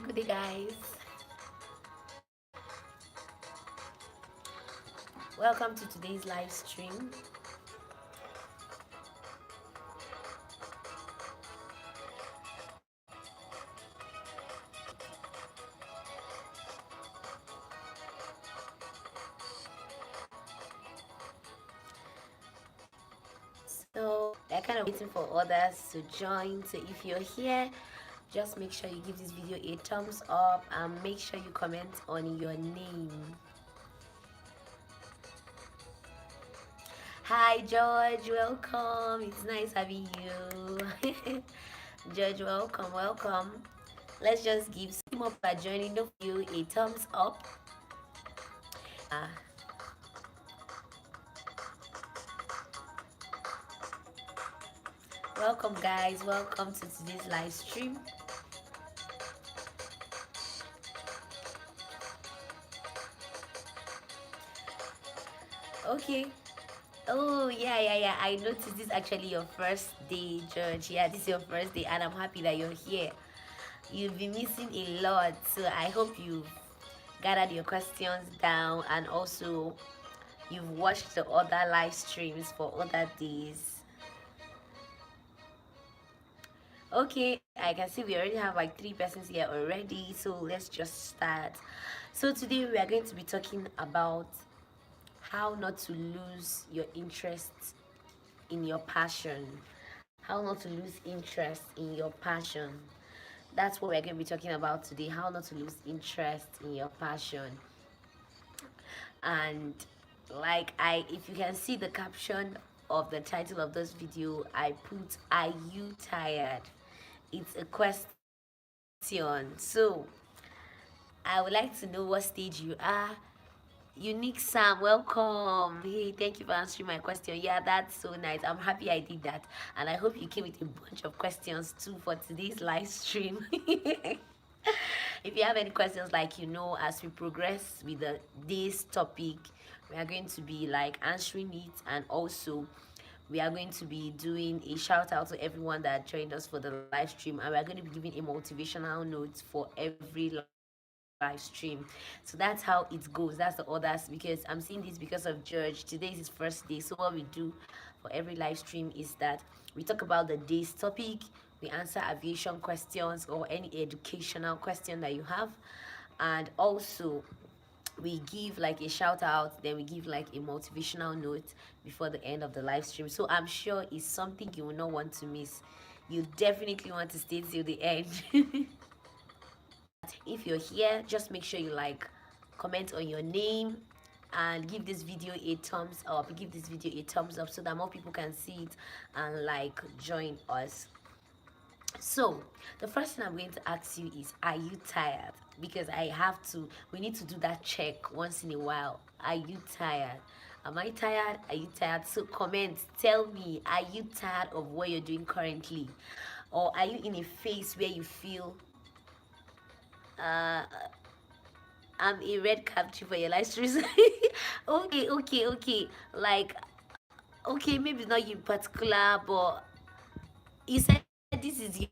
good day, guys. Welcome to today's live stream. So they're kind of waiting for others to join. So if you're here, just make sure you give this video a thumbs up and make sure you comment on your name. Hi George, welcome. It's nice having you. George, welcome. Let's just give some up by joining the video a thumbs up. Uh, Welcome guys, welcome to today's live stream. Okay. Oh yeah. I noticed this is actually your first day, George. Yeah, this is your first day and I'm happy that you're here. You've been missing a lot, so I hope you've gathered your questions down and also you've watched the other live streams for other days. Okay, I can see we already have like 3 persons here already, so let's just start. So today we are going to be talking about how not to lose your interest in your passion. How not to lose interest in your passion. That's what we're going to be talking about today. How not to lose interest in your passion. And if you can see the caption of the title of this video, I put, "Are you tired?" It's a question. So I would like to know what stage you are. Unique Sam, welcome. Hey, thank you for answering my question. Yeah, that's so nice. I'm happy I did that, and I hope you came with a bunch of questions too for today's live stream. If you have any questions, as we progress with the day's topic, we are going to be answering it, and also we are going to be doing a shout out to everyone that joined us for the live stream, and we are going to be giving a motivational note for every live stream. So that's how it goes. That's the orders, because I'm seeing this because of George. Today is his first day. So what we do for every live stream is that we talk about the day's topic, we answer aviation questions or any educational question that you have, and also we give a shout out, then we give a motivational note before the end of the live stream. So I'm sure it's something you will not want to miss. You definitely want to stay till the end. If you're here, just make sure you comment on your name and give this video a thumbs up, so that more people can see it and join us. So the first thing I'm going to ask you is, are you tired? Because we need to do that check once in a while. Are you tired? Am I tired? Are you tired? So comment, tell me, are you tired of what you're doing currently? Or are you in a phase where you feel I'm a red capture for your live streams? Okay. Okay, maybe not you particular, but you said this is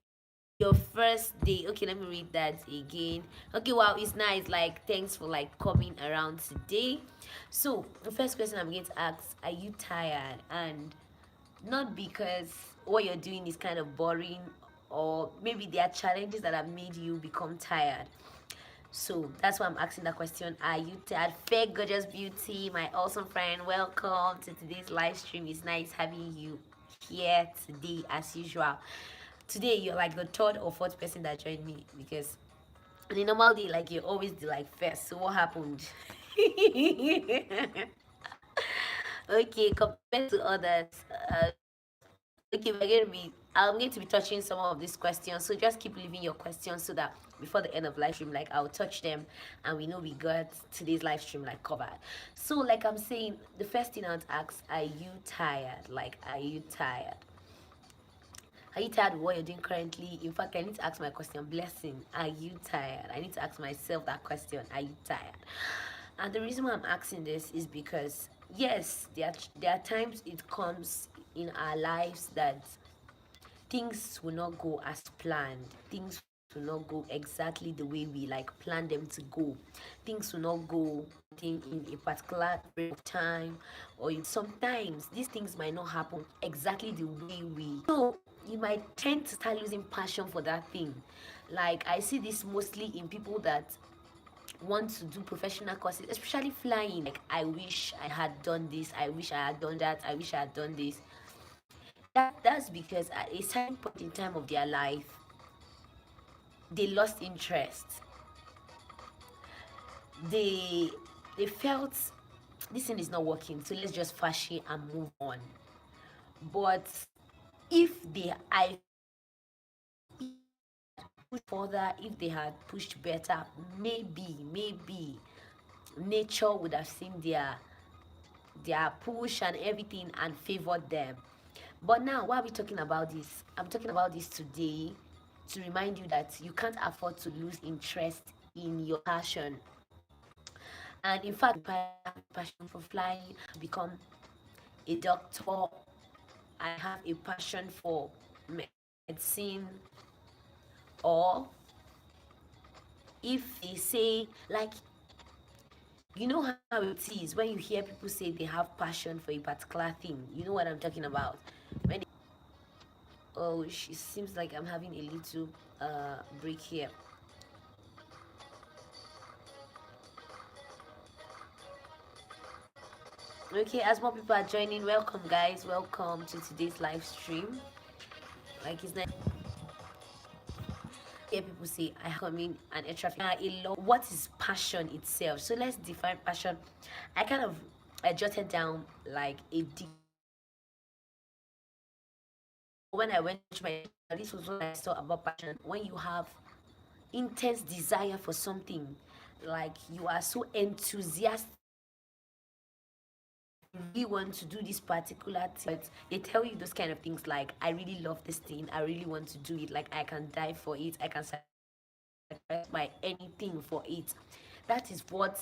your first day. Okay, let me read that again. Okay, wow, it's nice. Thanks for coming around today. So the first question I'm going to ask, are you tired? And not because what you're doing is kind of boring, or maybe there are challenges that have made you become tired. So that's why I'm asking that question. Are you tired? Fair Gorgeous Beauty, my awesome friend, welcome to today's live stream. It's nice having you here today as usual. Today you're the third or fourth person that joined me, because on a normal day you're always the first. So what happened? Okay, compared to others, okay, I'm going to be touching some of these questions, so just keep leaving your questions so that before the end of live stream I'll touch them and we know we got today's live stream covered. So I'm saying, the first thing I want to ask, are you tired? Are you tired? Are you tired of what you're doing currently? In fact, I need to ask my question, Blessing, are you tired? I need to ask myself that question, are you tired? And the reason why I'm asking this is because, yes, there are times it comes in our lives that things will not go as planned. Things will not go exactly the way we like plan them to go. Things will not go in a particular period of time, or sometimes these things might not happen exactly the way we. So you might tend to start losing passion for that thing. Like I see this mostly in people that want to do professional courses, especially flying. Like I wish I had done this, I wish I had done that, I wish I had done this. That's because at a certain point in time of their life, they lost interest. They they felt this thing is not working, so let's just fashion and move on. But if they I pushed further, if they had pushed better, maybe nature would have seen their push and everything and favored them. But now, why are we talking about this? I'm talking about this today to remind you that you can't afford to lose interest in your passion. And in fact, I have a passion for flying, become a doctor. I have a passion for medicine. Or if they say, like, you know how it is when you hear people say they have passion for a particular thing. You know what I'm talking about. When oh, she seems like I'm having a little break here. Okay, as more people are joining, welcome guys, welcome to today's live stream. Like it's not hear people say I come in and air traffic. A lot. What is passion itself? So let's define passion. I kind of I jotted down like a deep. When I went to my this was what I saw about passion. When you have intense desire for something, like you are so enthusiastic, really want to do this particular thing. But they tell you those kind of things like I really love this thing, I really want to do it, like I can die for it, I can sacrifice my anything for it. That is what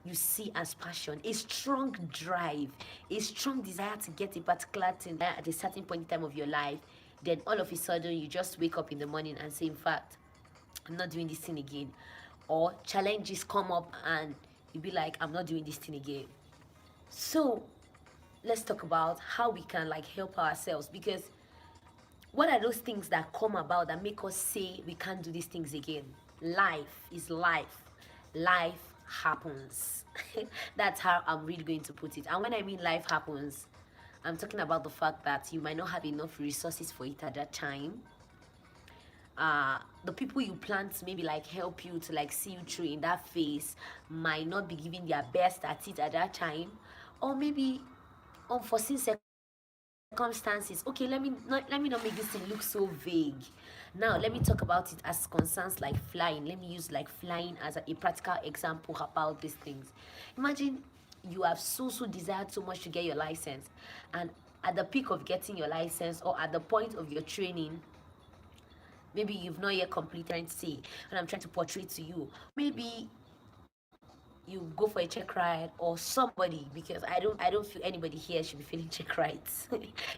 you see as passion. A strong drive, a strong desire to get a particular thing at a certain point in time of your life. Then all of a sudden you just wake up in the morning and say, in fact, I'm not doing this thing again. Or challenges come up and you be like, I'm not doing this thing again. So let's talk about how we can like help ourselves, because what are those things that come about that make us say we can't do these things again? Life is life. Life happens. That's how I'm really going to put it. And when I mean life happens, I'm talking about the fact that you might not have enough resources for it at that time. The people you plan to maybe like help you to like see you through in that phase might not be giving their best at it at that time, or maybe unforeseen circumstances. Okay, let me not make this thing look so vague. Now let me talk about it as concerns like flying. Let me use like flying as a practical example about these things. Imagine you have so desired so much to get your license, and at the peak of getting your license or at the point of your training, maybe you've not yet completed C, and I'm trying to portray to you, maybe you go for a check ride, or somebody, because I don't feel anybody here should be feeling check rides.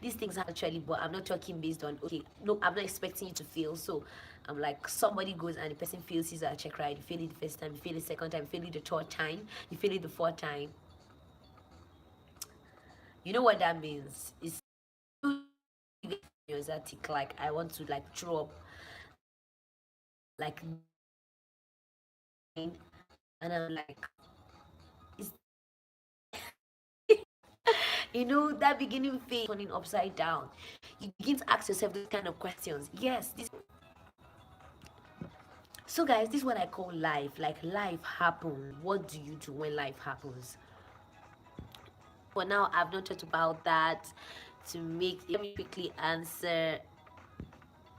These things actually, but I'm not talking based on, okay, no, I'm not expecting you to feel. So I'm like, somebody goes and the person feels he's at a check ride. You feel it the first time, you feel it the second time, you feel it the third time, you feel it the fourth time. You know what that means? It's you get anxiety, like I want to like throw up, like, and I'm like, is that beginning phase turning upside down. You begin to ask yourself those kind of questions. Yes, this. So guys, this is what I call life. Like life happens. What do you do when life happens? For now, I've not talked about that. Let me quickly answer.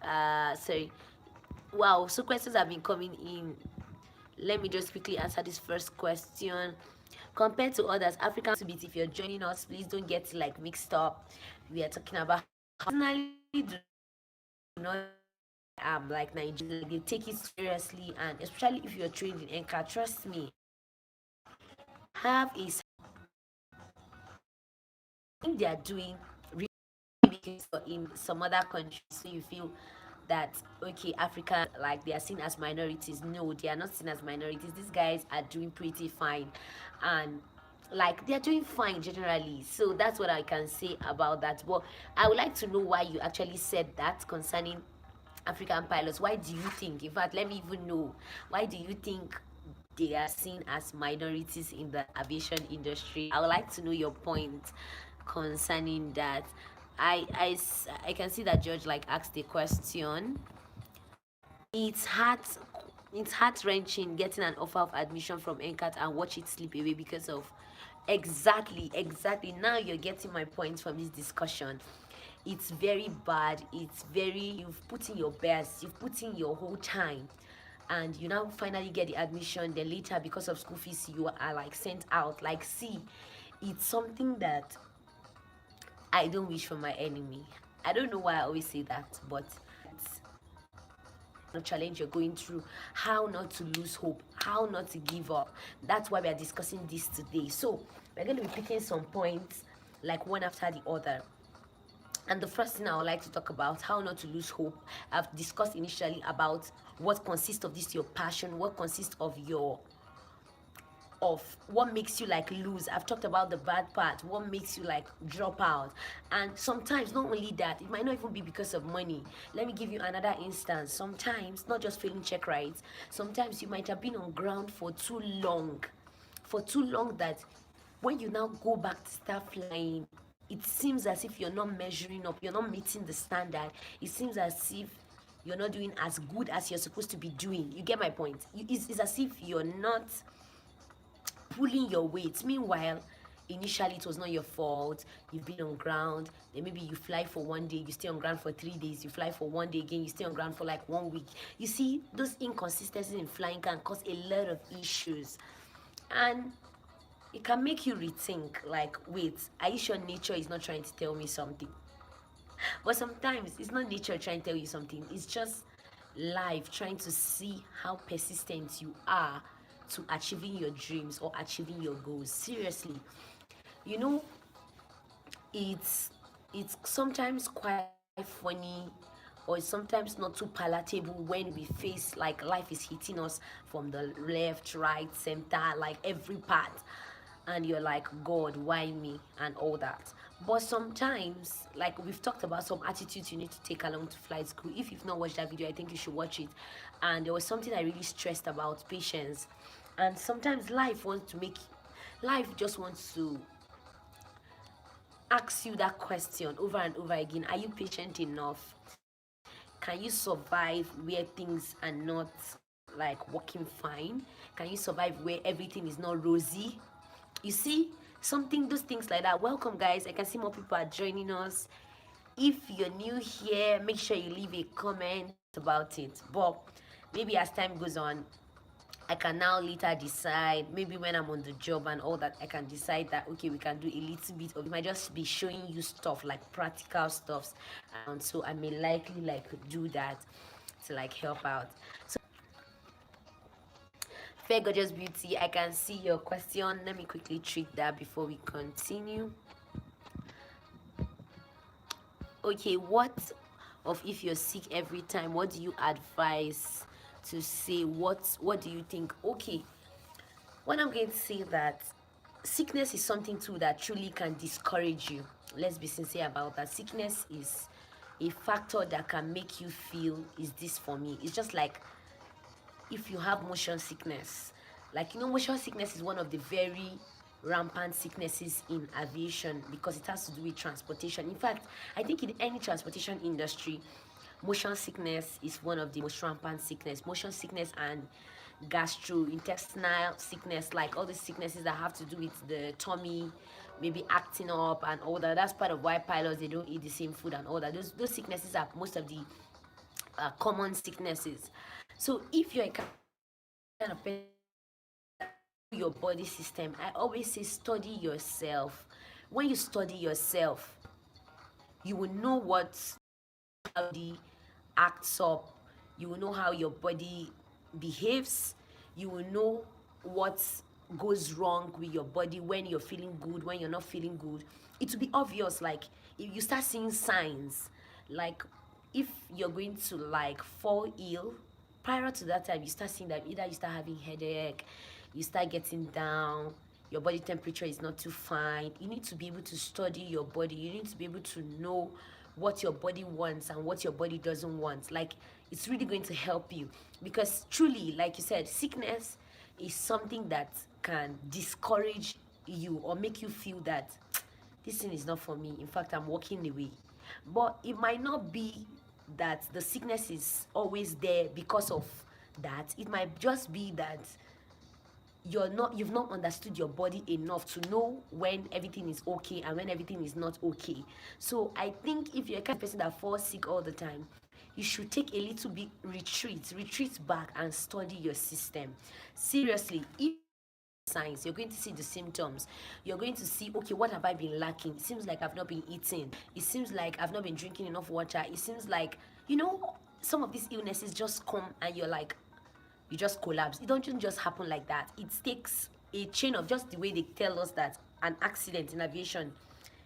Sorry. Wow, so questions have been coming in. Let me just quickly answer this first question. Compared to others, African to beat. If you're joining us, please don't get like mixed up. We are talking about personally do not like Nigerian. Like, they take it seriously, and especially if you're trained in NCAT, trust me, have a thing they are doing really, because in some other countries, so you feel that okay, Africa, like, they are seen as minorities. No, they are not seen as minorities. These guys are doing pretty fine, and like, they're doing fine generally. So that's what I can say about that. But I would like to know why you actually said that concerning African pilots. Why do you think, in fact, let me even know, why do you think they are seen as minorities in the aviation industry? I would like to know your point concerning that. I can see that George like asked a question. It's hard, it's heart wrenching getting an offer of admission from NCAT and watch it slip away because of, exactly. Now you're getting my point from this discussion. It's very bad. It's very, you've put in your best, you've put in your whole time, and you now finally get the admission. Then later, because of school fees, you are like sent out. Like, see, it's something that I don't wish for my enemy. I don't know why I always say that, but it's a challenge you're going through, how not to lose hope, how not to give up. That's why we are discussing this today. So we're going to be picking some points, like one after the other. And the first thing I would like to talk about, how not to lose hope. I've discussed initially about what consists of this, your passion, what consists of your, of what makes you like lose. I've talked about the bad part, what makes you like drop out. And sometimes not only that, it might not even be because of money. Let me give you another instance. Sometimes not just failing check rights, sometimes you might have been on ground for too long, that when you now go back to start flying, it seems as if you're not measuring up, you're not meeting the standard. It seems as if you're not doing as good as you're supposed to be doing. You get my point? It's as if you're not pulling your weight. Meanwhile, initially it was not your fault. You've been on ground, then maybe you fly for 1 day, you stay on ground for 3 days, you fly for 1 day again, you stay on ground for like 1 week. You see, those inconsistencies in flying can cause a lot of issues, and it can make you rethink, like, wait, are you sure nature is not trying to tell me something? But sometimes it's not nature trying to tell you something, it's just life trying to see how persistent you are to achieving your dreams or achieving your goals. Seriously, you know, it's sometimes quite funny, or it's sometimes not too palatable when we face like life is hitting us from the left, right, center, like every part, and you're like, God, why me, and all that. But sometimes, like we've talked about some attitudes you need to take along to flight school. If you've not watched that video, I think you should watch it. And there was something I really stressed about: patience. And sometimes life just wants to ask you that question over and over again. Are you patient enough? Can you survive where things are not like working fine? Can you survive where everything is not rosy? You see, something, those things like that. Welcome, guys. I can see more people are joining us. If you're new here, make sure you leave a comment about it. But maybe as time goes on, I can now later decide, maybe when I'm on the job and all that, I can decide that okay, we can do a little bit of, it might just be showing you stuff like practical stuffs, and so I may likely like do that to like help out. So Fair Gorgeous Beauty, I can see your question. Let me quickly treat that before we continue. Okay, what of if you're sick every time, what do you advise to say? What do you think? Okay, what I'm going to say, that sickness is something too that truly can discourage you. Let's be sincere about that. Sickness is a factor that can make you feel, is this for me? It's just like if you have motion sickness. Like, you know, motion sickness is one of the very rampant sicknesses in aviation because it has to do with transportation. In fact, I think in any transportation industry, motion sickness is one of the most rampant sickness. Motion sickness and gastrointestinal sickness, like all the sicknesses that have to do with the tummy maybe acting up and all that. That's part of why pilots, they don't eat the same food and all that. Those sicknesses are most of the common sicknesses. So if you're a kind of person, your body system, I always say study yourself. When you study yourself, you will know what body acts up, you will know how your body behaves, you will know what goes wrong with your body when you're feeling good, when you're not feeling good. It will be obvious. Like if you start seeing signs, like if you're going to like fall ill, prior to that time, you start seeing that either you start having headache, you start getting down, your body temperature is not too fine. You need to be able to study your body. You need to be able to know what your body wants and what your body doesn't want. Like, it's really going to help you, because truly, like you said, sickness is something that can discourage you or make you feel that this thing is not for me. In fact, I'm walking away. But it might not be that the sickness is always there because of that. It might just be that you've not understood your body enough to know when everything is okay and when everything is not okay. So I think if you're a kind of person that falls sick all the time, you should take a little bit retreat back and study your system. Seriously, if signs, you're going to see the symptoms, you're going to see, okay, what have I been lacking? It seems like I've not been eating, it seems like I've not been drinking enough water, it seems like, some of these illnesses just come and you're like, you just collapse. It don't just happen like that. It takes a chain of, just the way they tell us that an accident in aviation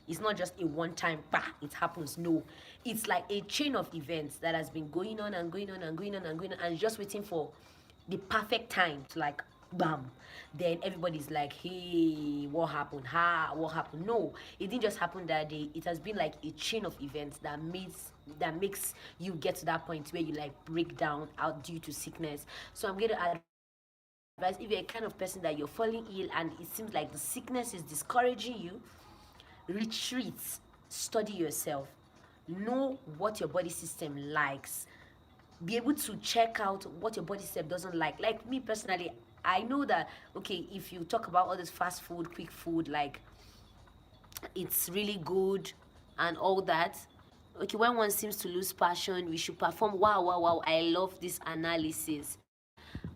is not just a one-time, bah, it happens. No, it's like a chain of events that has been going on and going on and going on and going on, and just waiting for the perfect time to, like, bam, then everybody's like, hey, what happened? What happened? No, it didn't just happen that day. It has been like a chain of events that makes you get to that point where you like break down out due to sickness. So I'm going to advise, if you're a kind of person that you're falling ill and it seems like the sickness is discouraging you, retreat, study yourself, know what your body system likes, be able to check out what your body system doesn't like. Like me personally, I know that, okay, if you talk about all this fast food, quick food, like, it's really good and all that. Okay, when one seems to lose passion, we should perform. Wow, I love this analysis.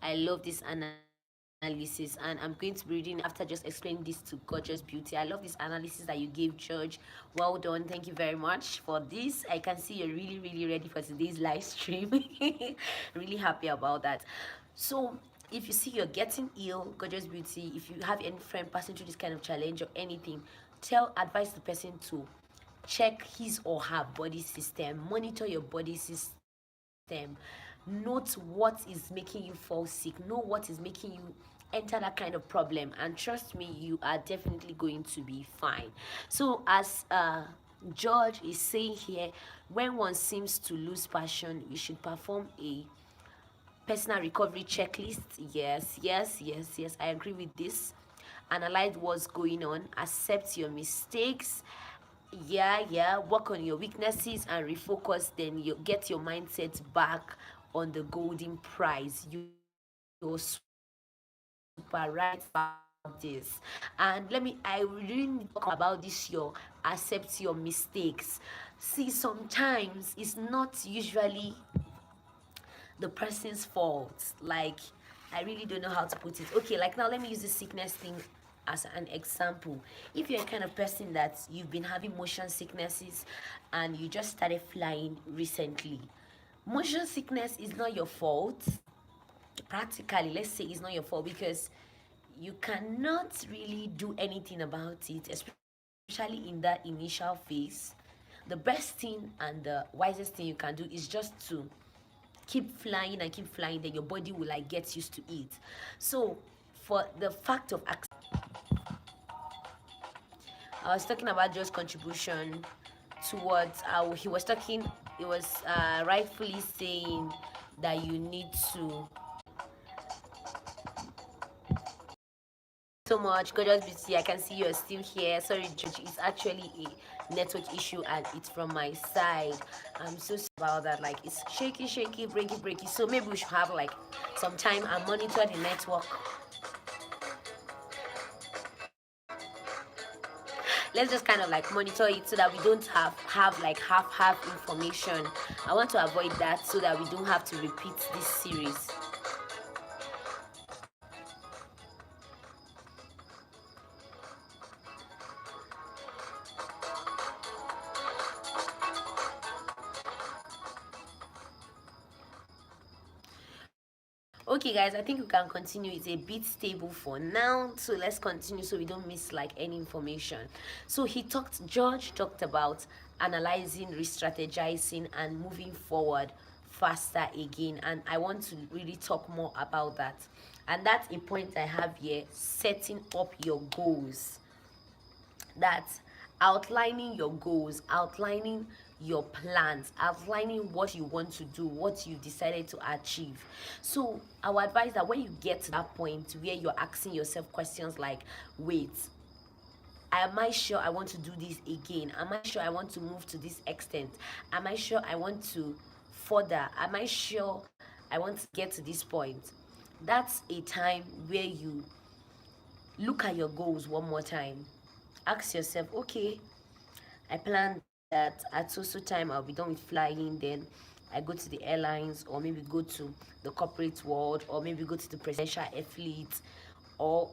I love this analysis, and I'm going to be reading after just explaining this to Gorgeous Beauty. I love this analysis that you gave, George. Well done. Thank you very much for this. I can see you're really ready for today's live stream. Really happy about that. So if you see you're getting ill, Gorgeous Beauty, if you have any friend passing through this kind of challenge or anything, advise the person to check his or her body system, monitor your body system, note what is making you fall sick, know what is making you enter that kind of problem, and trust me, you are definitely going to be fine. So as George is saying here, when one seems to lose passion, you should perform a personal recovery checklist. Yes, I agree with this. Analyze what's going on, accept your mistakes, work on your weaknesses and refocus. Then you get your mindset back on the golden prize. You're super right about this. And I really need to talk about this, your accept your mistakes. See, sometimes it's not usually the person's fault. Like, I really don't know how to put it. Okay, like, now let me use the sickness thing as an example. If you're a kind of person that you've been having motion sicknesses and you just started flying recently, motion sickness is not your fault. Practically, let's say it's not your fault, because you cannot really do anything about it, especially in that initial phase. The best thing and the wisest thing you can do is just to keep flying and keep flying. Then your body will like get used to it. So for the fact of I was talking about Joe's contribution towards he was rightfully saying that you need to so much. Gorgeous Beauty, I can see you're still here. Sorry, George, it's actually a network issue and it's from my side. I'm so sorry about that. Like, it's shaky, breaky. So maybe we should have like some time and monitor the network. Let's just kind of like monitor it so that we don't have like half information. I want to avoid that so that we don't have to repeat this series. Okay guys, I think we can continue. It's a bit stable for now, so let's continue so we don't miss like any information. So George talked about analyzing, re-strategizing, and moving forward faster again, and I want to really talk more about that. And that's a point I have here: setting up your goals. That's outlining your goals, outlining your plans, outlining what you want to do, what you decided to achieve. So I would advise that when you get to that point where you're asking yourself questions like, wait, am I sure I want to do this again? Am I sure I want to move to this extent? Am I sure I want to further? Am I sure I want to get to this point? That's a time where you look at your goals one more time. Ask yourself, okay, I plan that at so time I'll be done with flying, then I go to the airlines, or maybe go to the corporate world, or maybe go to the presidential athlete, or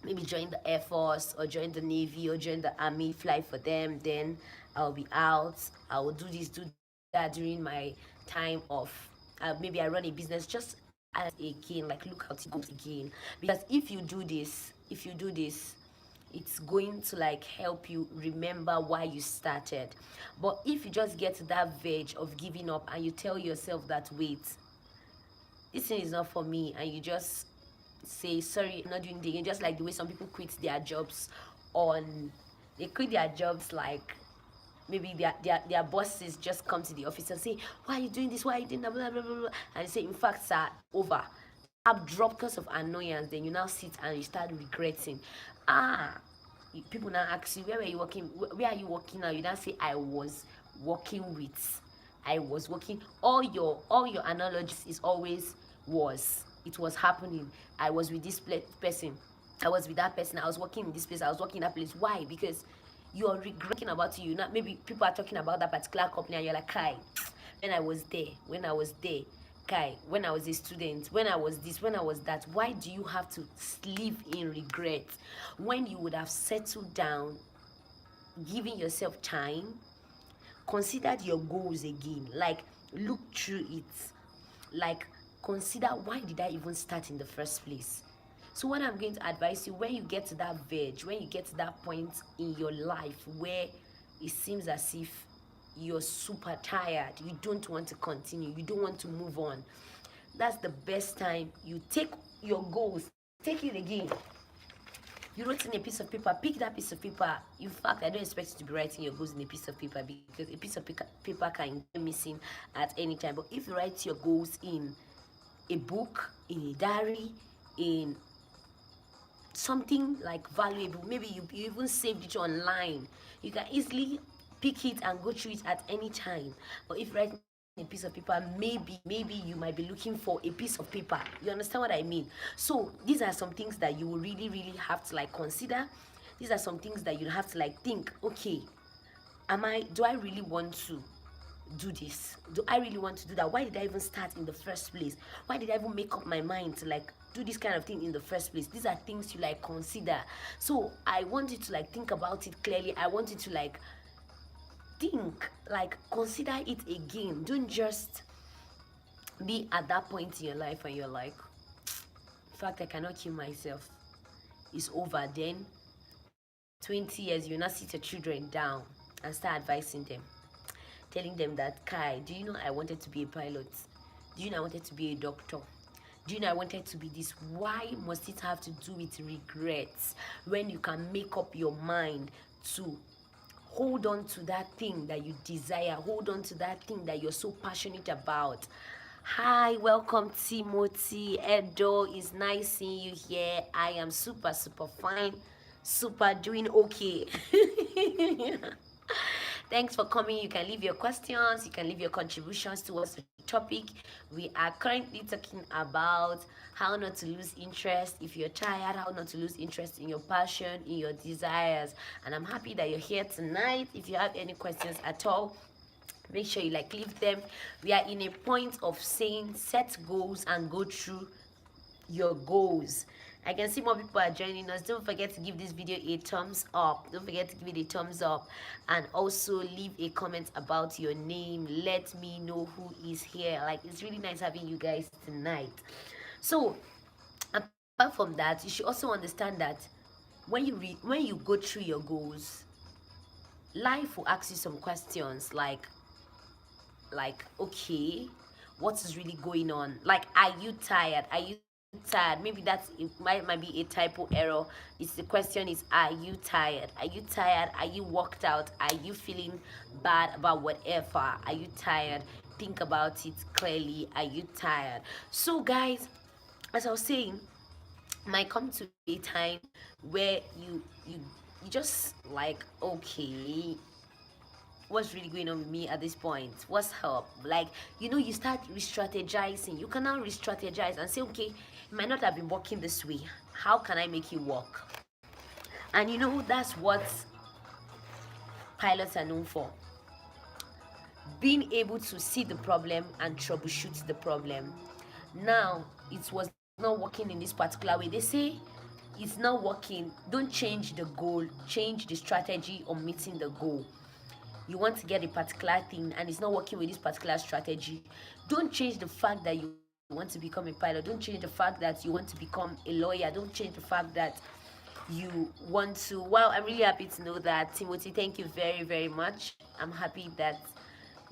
maybe join the Air Force, or join the Navy, or join the Army, fly for them. Then I'll be out. I will do this, do that during my time off. Maybe I run a business, just as again, like look how it goes again. Because if you do this, it's going to like help you remember why you started. But if you just get to that verge of giving up and you tell yourself that, wait, this thing is not for me, and you just say, sorry, I'm not doing it again, just like the way some people quit their jobs on they quit their jobs, like maybe their bosses just come to the office and say, why are you doing this, why are you doing that, blah blah blah, blah. And they say, in fact sir, over, I've dropped because of annoyance. Then you now sit and you start regretting. People now ask you, where were you working, where are you working now? You now say, I was working. All your analogies is always was, it was happening, I was with this person, I was with that person, I was working in this place, I was working in that place. Why? Because you're regretting about you. Not maybe people are talking about that particular company and you're like, kai, when I was there, kai, when I was a student, when I was this, when I was that. Why do you have to live in regret when you would have settled down, giving yourself time, considered your goals again, like look through it, like consider, why did I even start in the first place? So what I'm going to advise you, when you get to that verge, when you get to that point in your life where it seems as if you're super tired, you don't want to continue, you don't want to move on, that's the best time you take your goals, take it again. You wrote in a piece of paper, pick that piece of paper. In fact, I don't expect you to be writing your goals in a piece of paper, because a piece of paper can get missing at any time. But if you write your goals in a book, in a diary, in something like valuable, maybe you even saved it online, you can easily pick it and go through it at any time. But if writing a piece of paper, maybe you might be looking for a piece of paper. You understand what I mean? So these are some things that you will really have to like consider. These are some things that you have to like think, okay, do I really want to do this? Do I really want to do that? Why did I even start in the first place? Why did I even make up my mind to like do this kind of thing in the first place? These are things you like consider. So I want you to like think about it clearly. I want you to like think, like consider it again. Don't just be at that point in your life and you're like, in fact, I cannot kill myself, it's over. Then 20 years you not sit your children down and start advising them, telling them that, Kai, do you know I wanted to be a pilot? Do you know I wanted to be a doctor? Do you know I wanted to be this? Why must it have to do with regrets when you can make up your mind to hold on to that thing that you desire, hold on to that thing that you're so passionate about? Hi, welcome Timothy. Edo, is nice seeing you here. I am super fine, super doing okay. Thanks for coming. You can leave your questions, you can leave your contributions towards the topic. We are currently talking about how not to lose interest if you're tired, how not to lose interest in your passion, in your desires. And I'm happy that you're here tonight. If you have any questions at all, make sure you like leave them. We are in a point of saying set goals and go through your goals. I can see more people are joining us. Don't forget to give this video a thumbs up. Don't forget to give it a thumbs up, and also leave a comment about your name. Let me know who is here. Like, it's really nice having you guys tonight. So apart from that, you should also understand that when you go through your goals, life will ask you some questions okay, what is really going on? Like, are you tired? Are you tired? Maybe might be a typo error. It's the question is, are you tired? Are you tired? Are you worked out? Are you feeling bad about whatever? Are you tired? Think about it clearly. Are you tired? So guys, as I was saying, might come to a time where you just like, okay, what's really going on with me at this point? What's help? Like, you start re-strategizing. You can now re-strategize and say, okay, it might not have been working this way. How can I make it work? And that's what pilots are known for. Being able to see the problem and troubleshoot the problem. Now, it was not working in this particular way. They say it's not working. Don't change the goal, change the strategy on meeting the goal. You want to get a particular thing and it's not working with this particular strategy. Don't change the fact that you want to become a pilot. Don't change the fact that you want to become a lawyer. Don't change the fact that you want to. Wow, I'm really happy to know that, Timothy. Thank you very, very much. I'm happy that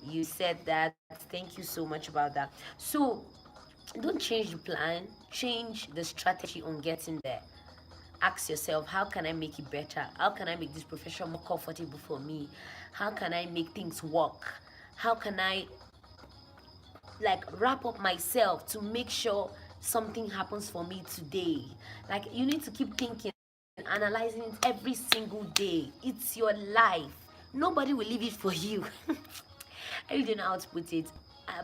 you said that. Thank you so much about that. So don't change the plan, change the strategy on getting there. Ask yourself, how can I make it better? How can I make this profession more comfortable for me? How can I make things work? How can I like wrap up myself to make sure something happens for me today? Like, you need to keep thinking, analyzing it every single day. It's your life. Nobody will leave it for you. I don't know how to put it,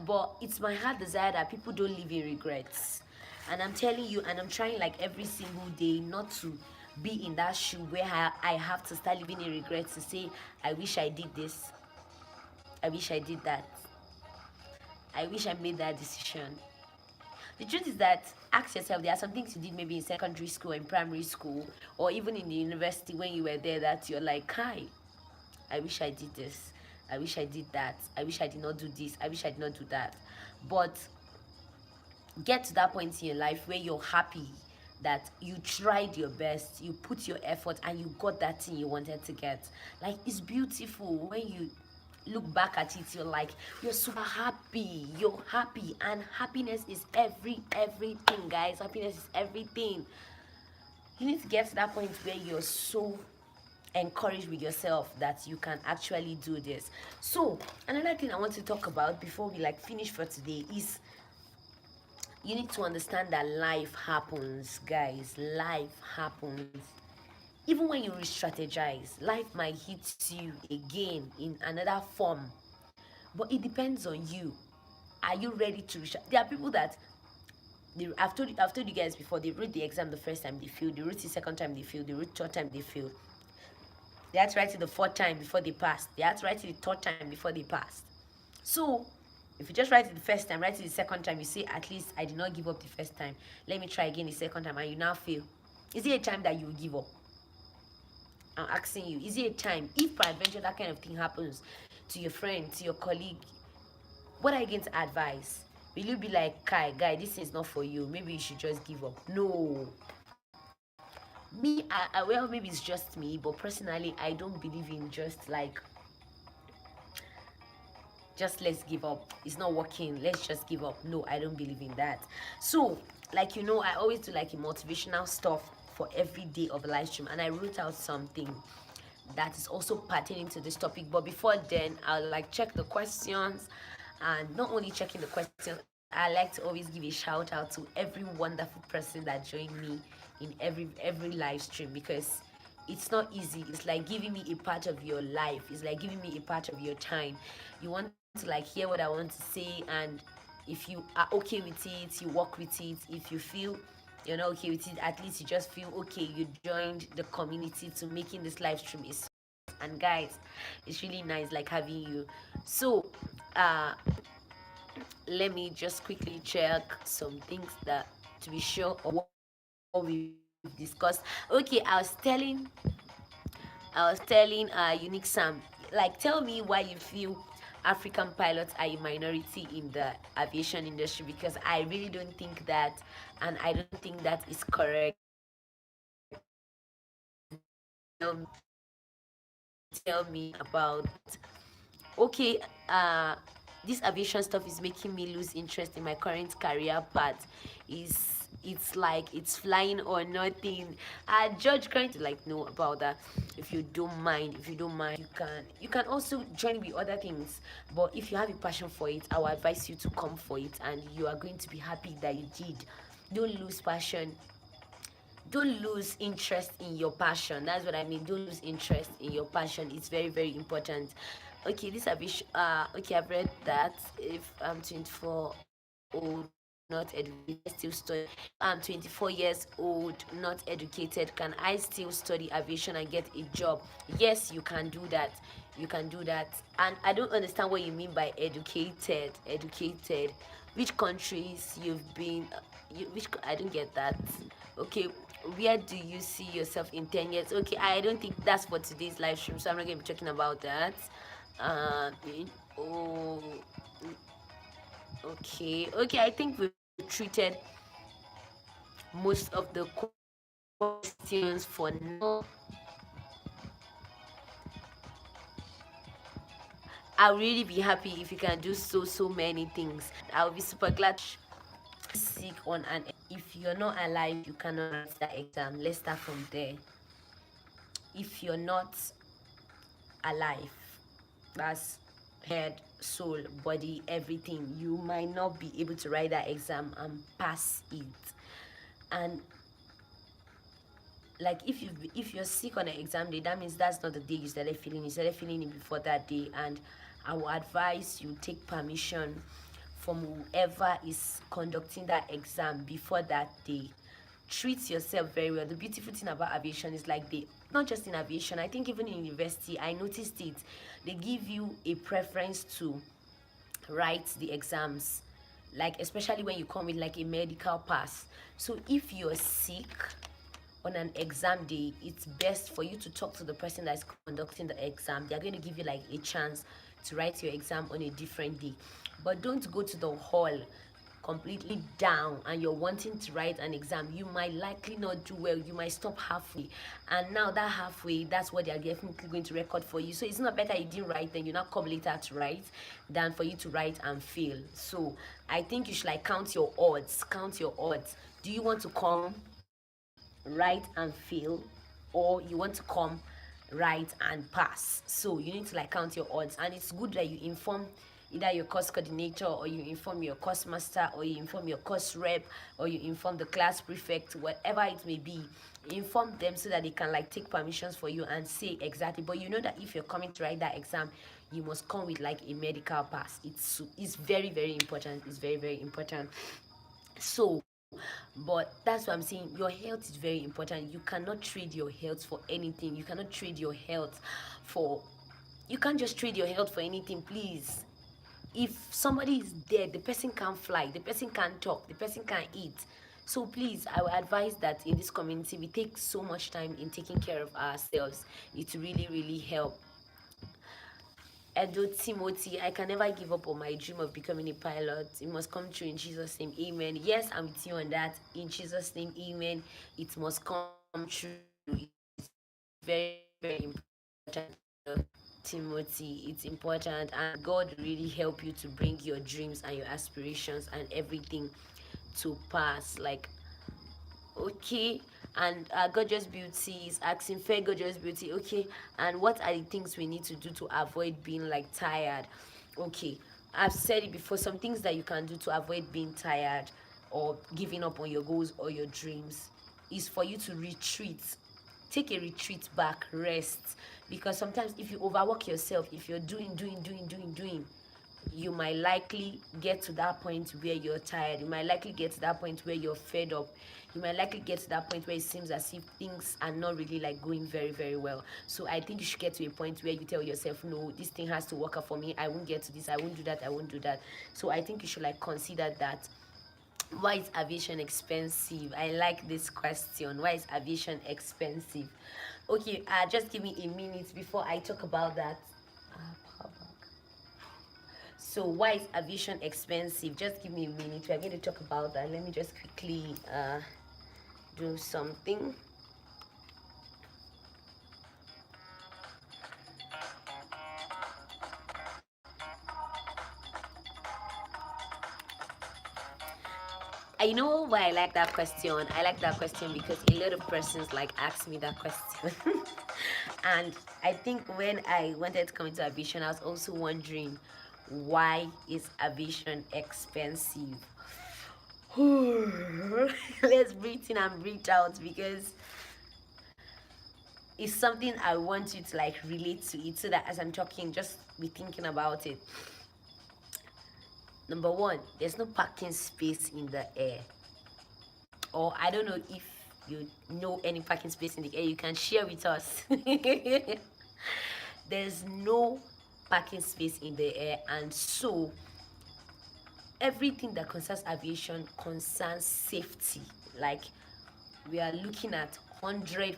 but it's my heart desire that people don't live in regrets. And I'm telling you, and I'm trying like every single day not to be in that shoe where I have to start living in regrets to say, I wish I did this, I wish I did that, I wish I made that decision. The truth is that, ask yourself, there are some things you did maybe in secondary school, in primary school, or even in the university when you were there that you're like, hi, I wish I did this, I wish I did that, I wish I did not do this, I wish I did not do that. But get to that point in your life where you're happy that you tried your best, you put your effort, and you got that thing you wanted to get. Like, it's beautiful when you look back at it. You're like, you're super happy, you're happy, and happiness is everything, guys. Happiness is everything. You need to get to that point where you're so encouraged with yourself that you can actually do this. So another thing I want to talk about before we like finish for today is, you need to understand that life happens, guys. Life happens. Even when you re-strategize, life might hit you again in another form. But it depends on you. Are you ready to there are people that I've told you guys before, they wrote the exam the first time, they failed. They wrote the second time, they failed. They wrote third time, they failed. They had to write it the fourth time before they passed. They had to write it the third time before they passed. So if you just write it the first time, write it the second time, you say, at least I did not give up the first time. Let me try again the second time, and you now fail. Is it a time that you will give up? I'm asking you, is it a time, if peradventure that kind of thing happens to your friend, to your colleague, what are you going to advise? Will you be like, Kai, guy, this is not for you, maybe you should just give up? No. Me, well, maybe it's just me, but personally, I don't believe in just let's give up, it's not working, let's just give up. No, I don't believe in that. So, like, I always do like a motivational stuff for every day of a live stream, and I wrote out something that is also pertaining to this topic. But before then, I'll like check the questions, and not only checking the questions, I like to always give a shout out to every wonderful person that joined me in every live stream, because it's not easy. It's like giving me a part of your life. It's like giving me a part of your time. You want to like hear what I want to say, and if you are okay with it, you work with it. If you feel you're not okay with it, at least you just feel okay, you joined the community to making this live stream is. And guys, it's really nice like having you. So let me just quickly check some things that to be sure of what we've discussed. Okay, I was telling Unique Sam, like, tell me why you feel African pilots are a minority in the aviation industry, because I really don't think that, and I don't think that is correct. Tell me about, okay, this aviation stuff is making me lose interest in my current career path. It's like it's flying or nothing. Judge going to like know about that. If you don't mind, you can also join with other things. But if you have a passion for it, I will advise you to come for it, and you are going to be happy that you did. Don't lose passion, don't lose interest in your passion. That's what I mean. Don't lose interest in your passion. It's very, very important. Okay, this aviation, okay, I've read that if I'm 24 old, not educated, I still study. I'm 24 years old, not educated, can I still study aviation and get a job? Yes, you can do that. You can do that. And I don't understand what you mean by educated. Educated. Which countries you've been? I don't get that. Okay, where do you see yourself in 10 years? Okay, I don't think that's for today's live stream, so I'm not going to be talking about that. Oh, okay, I think we've treated most of the questions for now. I'll really be happy if you can do so many things. I'll be super glad. Sick on an, if you're not alive, you cannot write that exam. Let's start from there. If you're not alive, that's head, soul, body, everything, you might not be able to write that exam and pass it. And like if you're sick on an exam day, that means that's not the day you started feeling. You started feeling it before that day. And I will advise you take permission from whoever is conducting that exam before that day. Treat yourself very well. The beautiful thing about aviation is like they, not just in aviation, I think even in university, I noticed it, they give you a preference to write the exams, like especially when you come with like a medical pass. So if you're sick on an exam day, it's best for you to talk to the person that's conducting the exam. They're going to give you like a chance to write your exam on a different day. But don't go to the hall completely down and you're wanting to write an exam. You might likely not do well. You might stop halfway, and now that halfway, that's what they're definitely going to record for you. So it's not better you didn't write, then you not come later to write, than for you to write and fail. So I think you should like count your odds. Do you want to come write and fail, or you want to come write and pass? So you need to like count your odds, and it's good that you inform either your course coordinator, or you inform your course master, or you inform your course rep, or you inform the class prefect, whatever it may be. Inform them so that they can like take permissions for you and say exactly. But you know that if you're coming to write that exam, you must come with like a medical pass. It's very, very important. It's very, very important. So but that's what I'm saying, your health is very important. You cannot trade your health for anything. You cannot trade your health for, you can't just trade your health for anything, please. If somebody is dead, the person can't fly, the person can't talk, the person can't eat. So please, I would advise that in this community we take so much time in taking care of ourselves. It really, really help. Edo Timothy, I can never give up on my dream of becoming a pilot. It must come true in Jesus' name. Amen. Yes, I'm with you on that. In Jesus' name, amen. It must come true. It's very, very important. Timothy, it's important, and God will really help you to bring your dreams and your aspirations and everything to pass. Like, okay. And Gorgeous Beauty is asking, fair Gorgeous Beauty, okay, and what are the things we need to do to avoid being like tired? Okay, I've said it before, some things that you can do to avoid being tired or giving up on your goals or your dreams is for you to retreat. Take a retreat back, rest, because sometimes if you overwork yourself, if you're doing, you might likely get to that point where you're tired. You might likely get to that point where you're fed up. You might likely get to that point where it seems as if things are not really like going very, very well. So I think you should get to a point where you tell yourself, no, this thing has to work out for me. I won't get to this, I won't do that, I won't do that. So I think you should like consider that. Why is aviation expensive? I like this question. Why is aviation expensive? Okay, just give me a minute before I talk about that. Power bank. So why is aviation expensive? Just give me a minute. We're going to talk about that. Let me just quickly do something. I know why I like that question. I like that question because a lot of persons like ask me that question. And I think when I wanted to come into aviation, I was also wondering, why is aviation expensive? Let's breathe in and breathe out, because it's something I want you to like relate to it, so that as I'm talking, just be thinking about it. Number one, there's no parking space in the air. Or I don't know if you know any parking space in the air, you can share with us. There's no parking space in the air, and so everything that concerns aviation concerns safety. Like, we are looking at 100%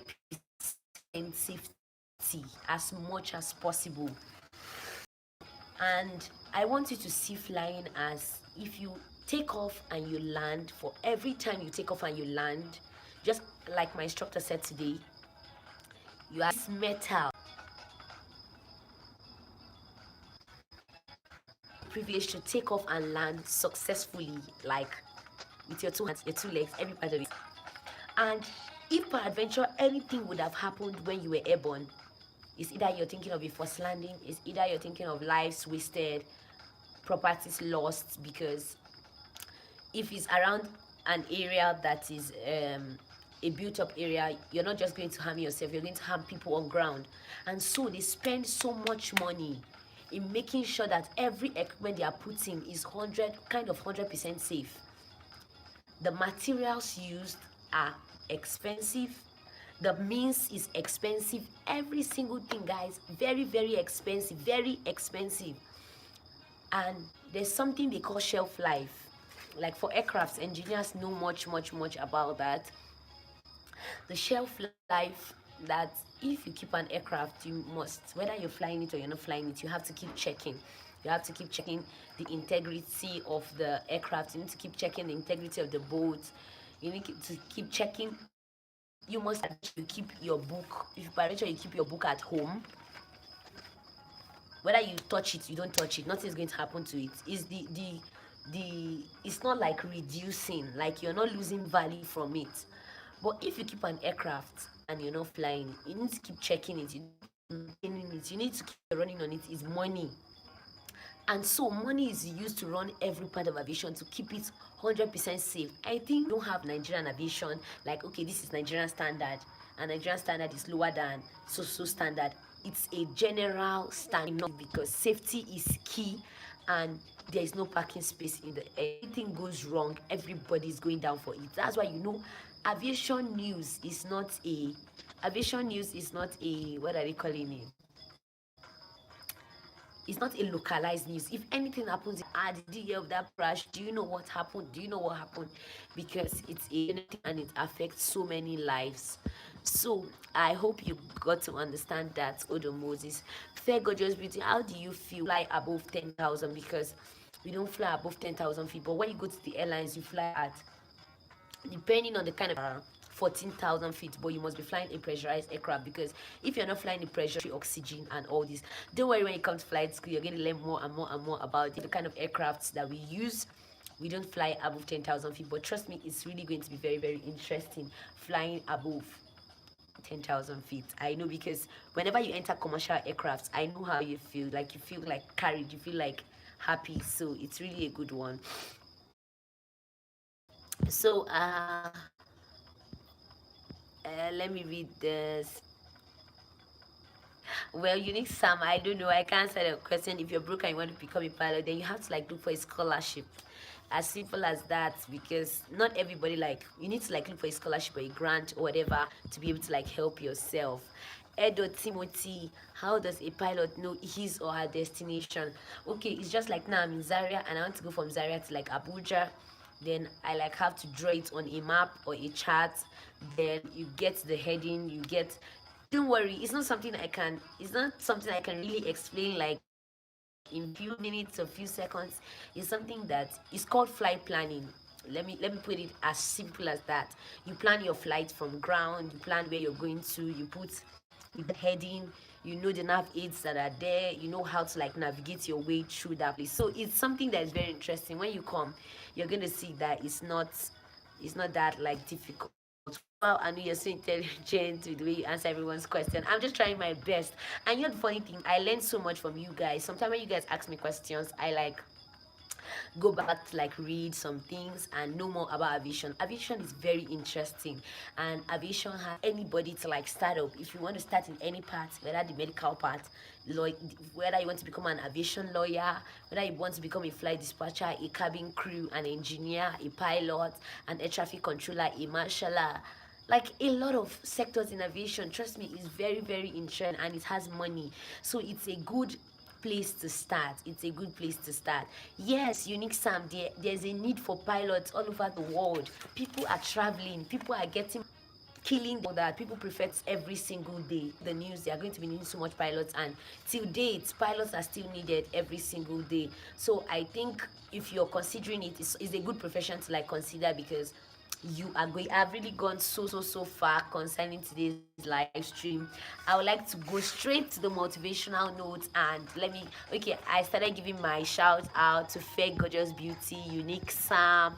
safety as much as possible. And I want you to see flying as, if you take off and you land, for every time you take off and you land, just like my instructor said today, you are this metal privilege to take off and land successfully, like with your two hands, your two legs, every part of it. And if peradventure anything would have happened when you were airborne, it's either you're thinking of a first landing, it's either you're thinking of lives wasted, properties lost, because if it's around an area that is a built-up area, you're not just going to harm yourself, you're going to harm people on ground. And so they spend so much money in making sure that every equipment they are putting is 100% safe. The materials used are expensive, the means is expensive, every single thing, guys, very expensive, very expensive. And there's something they call shelf life. Like for aircrafts, engineers know much about that. The shelf life, that if you keep an aircraft, you must, whether you're flying it or you're not flying it, you have to keep checking. You have to keep checking the integrity of the aircraft. You need to keep checking the integrity of the boat. You need to keep checking. You must, you keep your book. If by nature you keep your book at home, whether you touch it, you don't touch it, nothing's going to happen to it. Is the it's not like reducing, like you're not losing value from it. But if you keep an aircraft and you're not flying, you need to keep checking it, you need to keep running on it. Is money. And so money is used to run every part of aviation to keep it 100% safe. I think we don't have Nigerian aviation like, okay, this is Nigerian standard, and Nigerian standard is lower than so standard. It's a general standard, because safety is key, and there is no parking space in the air. Anything goes wrong, everybody is going down for it. That's why, aviation news is not a what are they calling it? It's not a localized news. If anything happens, did you hear of that crash? Do you know what happened? Do you know what happened? Because it's a, and it affects so many lives. So I hope you got to understand that. Odo Moses, fair gorgeous beauty, how do you feel fly above 10,000? Because we don't fly above 10,000 feet, but when you go to the airlines, you fly at, depending on the kind of 14,000 feet, but you must be flying a pressurized aircraft, because if you're not flying a pressure, oxygen and all this, don't worry, when you come to flight school, you're going to learn more and more about the kind of aircrafts that we use. We don't fly above 10,000 feet, but trust me, it's really going to be very interesting flying above 10,000 feet. I know, because whenever you enter commercial aircrafts, I know how you feel. Like, you feel like carried, you feel like happy. So it's really a good one. So let me read this. Well, Unique Sam, I don't know, I can't answer the question. If you're broke and you want to become a pilot, then you have to like look for a scholarship. As simple as that, because not everybody, like, you need to like look for a scholarship or a grant or whatever to be able to like help yourself. Edo Timothy, how does a pilot know his or her destination? Okay, it's just like, now I'm in Zaria and I want to go from Zaria to like Abuja. Then I like have to draw it on a map or a chart. Then you get the heading, you get, don't worry, it's not something I can really explain like in few minutes or few seconds. Is something that is called flight planning. Let me put it as simple as that. You plan your flight from ground, you plan where you're going to, you put the heading, you know the nav aids that are there, you know how to like navigate your way through that place. So it's something that is very interesting. When you come, you're going to see that it's not that like difficult. Wow, I know you're so intelligent with the way you answer everyone's question. I'm just trying my best. And you know the funny thing, I learned so much from you guys. Sometimes when you guys ask me questions, I like go back to like read some things and know more about aviation. Aviation is very interesting, and aviation has anybody to like start up. If you want to start in any part, whether the medical part, whether you want to become an aviation lawyer, whether you want to become a flight dispatcher, a cabin crew, an engineer, a pilot, an air traffic controller, a marshaller, like a lot of sectors in aviation, trust me, is very very interesting, and it has money. So it's a good place to start. It's a good place to start. Yes, Unique Sam, there's a need for pilots all over the world. People are traveling, people are getting killing that people prefer it every single day. The news, they are going to be needing so much pilots, and till date pilots are still needed every single day. So I think if you're considering it, it's a good profession to like consider, because you are going, I've really gone so far concerning today's live stream. I would like to go straight to the motivational note, and okay, I started giving my shout out to Fair Gorgeous Beauty, Unique Sam,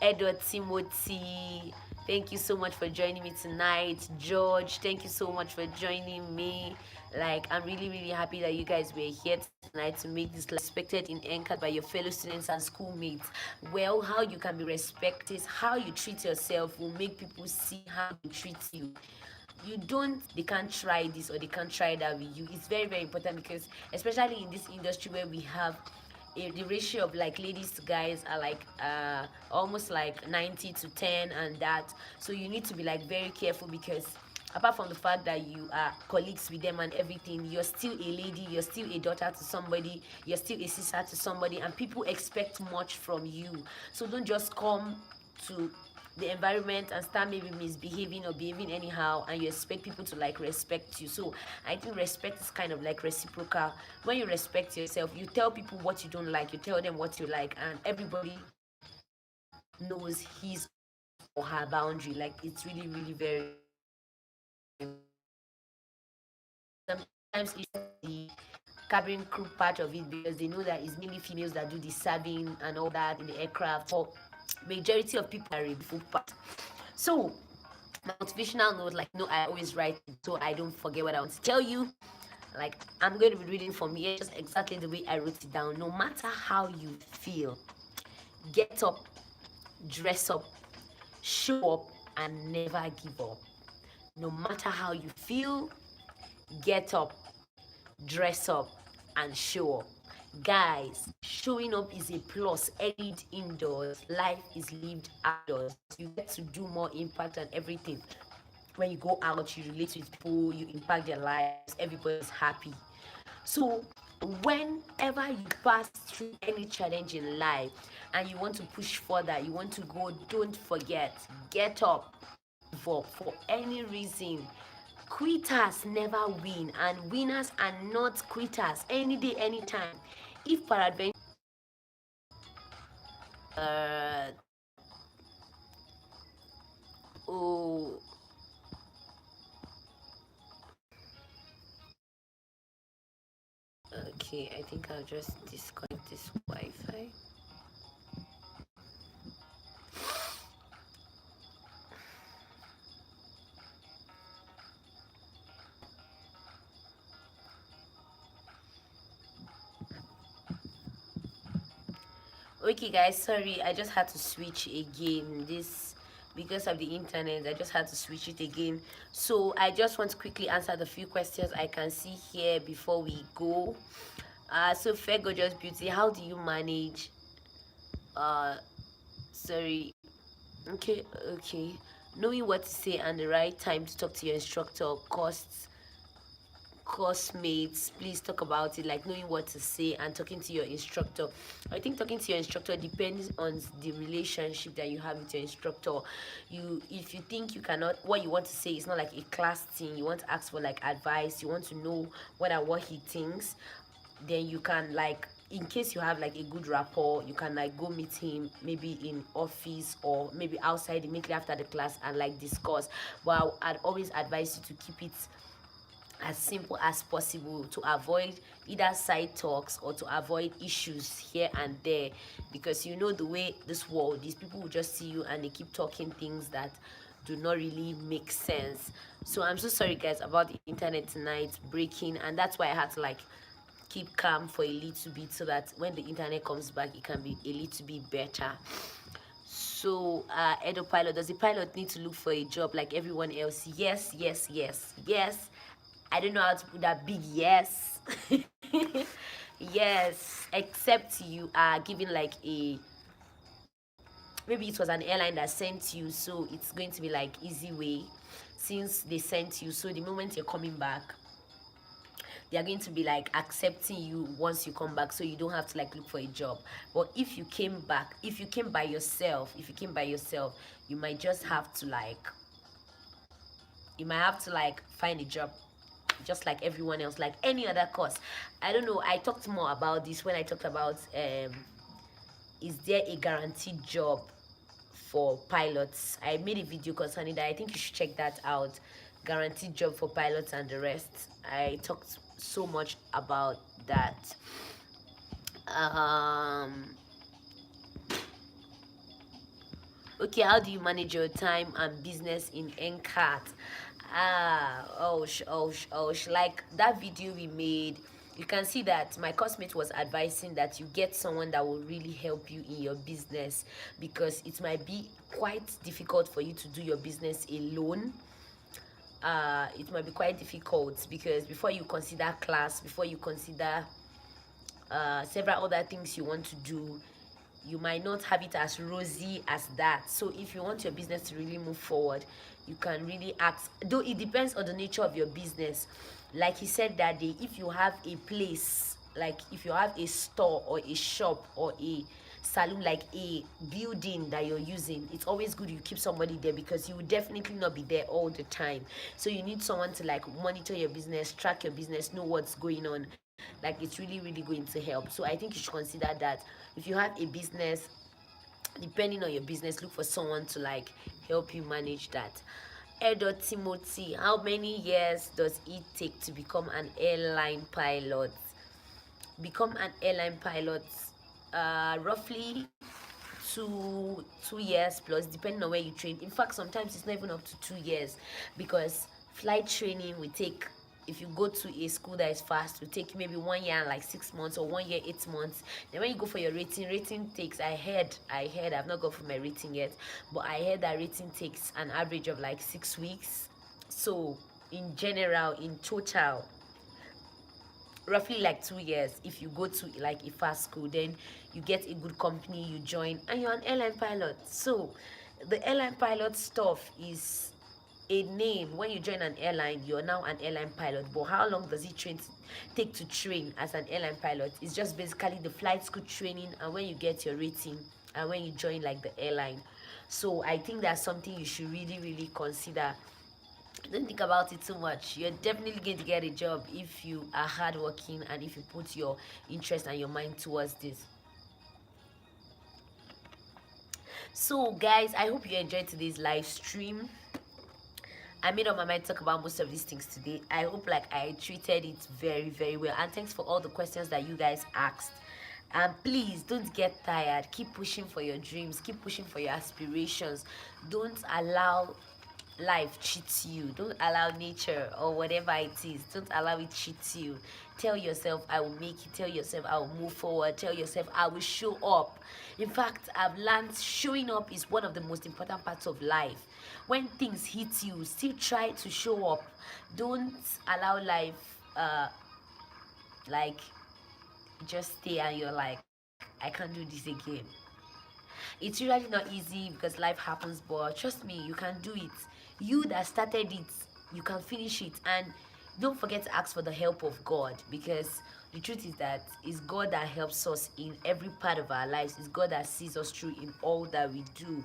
Edward Timothy. Thank you so much for joining me tonight. George, thank you so much for joining me. Like, I'm really happy that you guys were here tonight to make this respected in NCAT by your fellow students and schoolmates. Well, how you can be respected, how you treat yourself will make people see how you treat you. They can't try this or they can't try that with you. It's very important, because especially in this industry where we have the ratio of like ladies to guys are like almost like 90-10 and that. So you need to be like very careful, because apart from the fact that you are colleagues with them and everything, you're still a lady, you're still a daughter to somebody, you're still a sister to somebody, and people expect much from you. So don't just come to the environment and start maybe misbehaving or behaving anyhow, and you expect people to like respect you. So I think respect is kind of like reciprocal. When you respect yourself, you tell people what you don't like, you tell them what you like, and everybody knows his or her boundary. Like, it's really very sometimes it's the cabin crew part of it, because they know that it's mainly females that do the serving and all that in the aircraft. For majority of people are a full part. So my motivational note, like, no, I always write it so I don't forget what I want to tell you. Like, I'm going to be reading from here just exactly the way I wrote it down. No matter how you feel, get up, dress up, show up, and never give up. No matter how you feel, get up, dress up, and show up. Guys, showing up is a plus. Lived indoors, life is lived outdoors. You get to do more impact and everything. When you go out, you relate with people, you impact their lives, everybody's happy. So whenever you pass through any challenge in life and you want to push further, you want to go, don't forget, get up. For any reason, quitters never win, and winners are not quitters. Any day, anytime. If peradventure uh oh okay, I think I'll just disconnect this Wi-Fi. Okay guys, sorry, I just had to switch again. This, because of the internet, I just had to switch it again. So I just want to quickly answer the few questions I can see here before we go. So Fair Gorgeous Beauty, how do you manage sorry, okay, knowing what to say and the right time to talk to your instructor? Course mates, please talk about it, like knowing what to say and talking to your instructor. I think talking to your instructor depends on the relationship that you have with your instructor. If you think you cannot, what you want to say is not like a class thing, you want to ask for like advice, you want to know what he thinks, then you can, like, in case you have like a good rapport, you can like go meet him maybe in office or maybe outside immediately after the class and like discuss. But I'd always advise you to keep it as simple as possible to avoid either side talks or to avoid issues here and there, because you know the way this world, these people will just see you and they keep talking things that do not really make sense. So I'm so sorry guys about the internet tonight breaking, and that's why I had to like keep calm for a little bit so that when the internet comes back it can be a little bit better. So Edo pilot, does the pilot need to look for a job like everyone else? Yes, yes, yes, yes. I don't know how to put that big yes. Yes, except you are giving like a, maybe it was an airline that sent you, so it's going to be like easy way since they sent you. So the moment you're coming back, they are going to be like accepting you once you come back, so you don't have to like look for a job. But if you came back, if you came by yourself, you might just have to like, find a job just like everyone else, like any other course. I don't know, I talked more about this when I talked about is there a guaranteed job for pilots. I made a video concerning that. I think you should check that out. Guaranteed job for pilots and the rest. I talked so much about that. Okay, how do you manage your time and business in NCAT? Like that video we made, you can see that my classmate was advising that you get someone that will really help you in your business, because it might be quite difficult for you to do your business alone. It might be quite difficult because before you consider class, before you consider several other things you want to do, you might not have it as rosy as that. So if you want your business to really move forward, you can really ask, though it depends on the nature of your business. Like he said that day, if you have a place, like if you have a store or a shop or a salon, like a building that you're using, it's always good you keep somebody there, because you will definitely not be there all the time. So you need someone to like monitor your business, track your business, know what's going on. Like it's really going to help. So I think you should consider that. If you have a business, depending on your business, look for someone to like help you manage that. Edo Timothy, how many years does it take to become an airline pilot? Become an airline pilot, roughly two years plus, depending on where you train. In fact, sometimes it's not even up to 2 years, because flight training will take, if you go to a school that is fast, will take maybe 1 year and like 6 months, or 1 year 8 months. Then when you go for your rating takes, I heard I've not gone for my rating yet, but I heard that rating takes an average of like 6 weeks. So in general, in total, roughly like 2 years. If you go to like a fast school, then you get a good company, you join, and you're an airline pilot. So the airline pilot stuff is a name. When you join an airline, you're now an airline pilot. But how long does it take to train as an airline pilot? It's just basically the flight school training, and when you get your rating, and when you join like the airline. So I think that's something you should really consider. Don't think about it too much. You're definitely going to get a job if you are hardworking and if you put your interest and your mind towards this. So guys, I hope you enjoyed today's live stream. I made up my mind to talk about most of these things today. I hope like I treated it very well, and thanks for all the questions that you guys asked. And please don't get tired. Keep pushing for your dreams, keep pushing for your aspirations. Don't allow life cheats you. Don't allow nature or whatever it is, don't allow it cheat you. Tell yourself I will make it. Tell yourself I will move forward. Tell yourself I will show up. In fact, I've learned showing up is one of the most important parts of life. When things hit you, still try to show up. Don't allow life like just stay and you're like, I can't do this again. It's really not easy because life happens, but trust me, you can do it. You that started it, you can finish it. And don't forget to ask for the help of God, because the truth is that it's God that helps us in every part of our lives. It's God that sees us through in all that we do.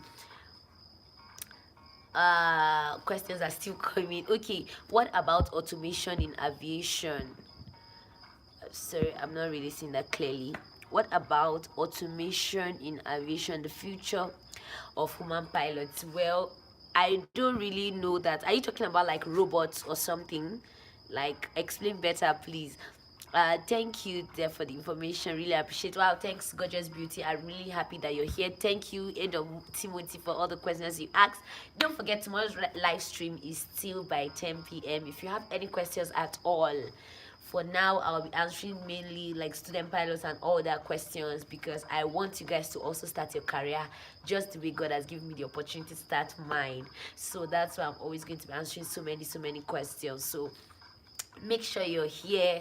Questions are still coming. Okay, what about automation in aviation? Sorry, I'm not really seeing that clearly. What about automation in aviation, the future of human pilots? Well, I don't really know that. Are you talking about like robots or something? Like, explain better, please. Thank you there for the information. Really appreciate. Wow, thanks, gorgeous beauty. I'm really happy that you're here. Thank you, Edo Timothy, for all the questions you asked. Don't forget, tomorrow's live stream is still by 10 p.m. If you have any questions at all, for now I'll be answering mainly like student pilots and all that questions, because I want you guys to also start your career just the way God has given me the opportunity to start mine. So that's why I'm always going to be answering so many questions. So make sure you're here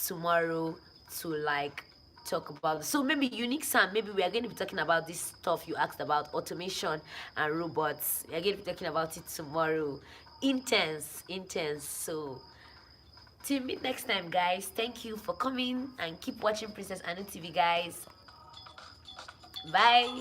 tomorrow to like talk about. So maybe Unique Sam, maybe we are going to be talking about this stuff you asked about, automation and robots. We are going to be talking about it tomorrow. Intense. So till meet next time, guys. Thank you for coming and keep watching Princess Anu TV, guys. Bye.